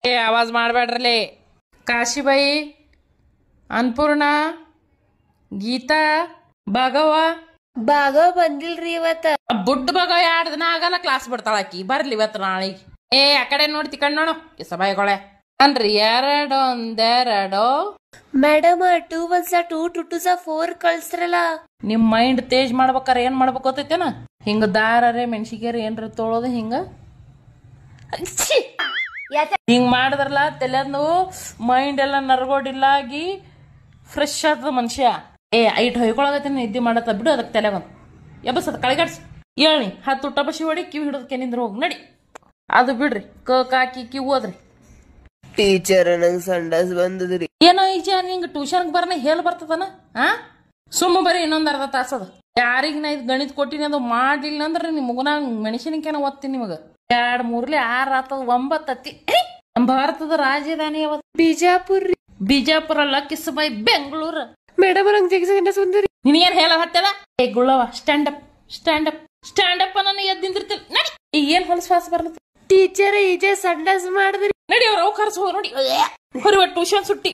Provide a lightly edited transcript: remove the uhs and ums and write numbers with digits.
ಏ ಆವಾಜ್ ಮಾಡ್ಬೇಡ್ರಲಿ. ಕಾಶಿಬಾಯಿ, ಅನ್ಪೂರ್ಣ, ಗೀತಾ, ಭಾಗವ ಬಂದಿಲ್ರಿ ಇವತ್ತ. ಬುಡ್ಡ ಭಾಗವ 2 ದಿನ ಆಗಲ್ಲ ಕ್ಲಾಸ್ ಬಿಡ್ತಾಳ ಆಕಿ. ಬರ್ಲಿ ಇವತ್ತು ನಾಳೆಗೆ. ಏ ಆ ಕಡೆ ನೋಡ್ತಿ ಕಣ್ಣೋಣ ಕಿಸಬಾಯಿಗೊಳೆ ಅನ್ರಿ. 2 1 ಮೇಡಮ್ 2 1 2 2 2 4 ಕಳ್ಸ್ರಲ್ಲ. ನಿಮ್ ಮೈಂಡ್ ತೇಜ್ ಮಾಡ್ಬೇಕಾರ ಏನ್ ಮಾಡ್ಬೇಕು ಗೊತ್ತೈತೇನ? ಹಿಂಗ ದಾರರೆ ಮೆಣಸಿಗೆರಿ ಏನ್ರ ತೊಳೋದು ಹಿಂಗ ಹಿಂಗ್ ಮಾಡಿದ್ರಲ್ಲ ತಲೆದು ಮೈಂಡ್ ಎಲ್ಲ ನರ್ಗೋಡಿಲ್ಲ ಆಗಿ ಫ್ರೆಶ್ ಆತದ ಮನುಷ್ಯ. ಏ ಐಟ್ ಹೊಯ್ಕೊಳಗತ್ತೇನೆ ನಿದ್ದೆ ಮಾಡತ್ತ ಬಿಡು. ಅದಕ್ಕೆ ತಲೆಗೊಂದು ಎಬ್ಬಸದ ಕಳಿಗಾಡ್ಸಿ ಹೇಳಿ 10 ಊಟ ಬಸಿ ಹೊಡಿ ಕಿವಿ ಹಿಡಿದು ಕೆನಿಂದ್ರ ಹೋಗಿ ನಡಿ. ಅದು ಬಿಡ್ರಿ ಕಾಕಿ ಕಿವು ಹೋದ್ರಿ. ಟೀಚರ್ ನಂಗ್ ಸಂಡಾಸ್ ಬಂದದ್ರಿ. ಏನೋ ಈಜ ನಿಂಗೆ ಟ್ಯೂಷನ್ಗೆ ಬರ್ನ ಹೇಳಿ ಬರ್ತದನ? ಸುಮ್ಮ ಬರೀ ಇನ್ನೊಂದ್ ಅರ್ಧ ತಾಸದ. ಯಾರಿಗ ನಾ ಇದು ಗಣಿತ ಕೊಟ್ಟಿನಿ ಅದು ಮಾಡ್ಲಿಲ್ಲ ಅಂದ್ರೆ ನಿಮ್ ಮುಗನ ಮೆಣಸಿನಕೇನ ಓದ್ತೀನಿ ನಿಮಗ. 2 3 6 ಆತದ 9 ಅತ್ತಿ. ಭಾರತದ ರಾಜಧಾನಿ ಯಾವತ್ತು? ಬಿಜಾಪುರ್. ಬಿಜಾಪುರ ಅಲ್ಲ ಕಿಸಬಾಯಿ, ಬೆಂಗಳೂರು. ಮೇಡಮ್ ನಂಗ್ ಸಂಡಾಸ್ ಬಂದ್ರಿ. ನಿನಗೇನ್ ಹೇಳ ಹತ್ತದ? ಏ ಗುಳ್ಳವ stand up stand up stand up ನನ್ನ ಎದ್ದು ನಿಂದಿರ್ತಿಲ್ ನಡಿ. ಈಗ ಏನ್ ಹೊಲಸ್ವಾಸ ಬರ್ಲತ್ತ? ಟೀಚರ್ ಈಜೆ ಸಂಡಾಸ್ ಮಾಡಿದ್ರಿ. ನಡಿ ಅವ್ರ ಅವ್ ಕರ್ಸೋ ನೋಡಿ ಹೊರವ ಟ್ಯೂಷನ್ ಸುಟ್ಟಿ.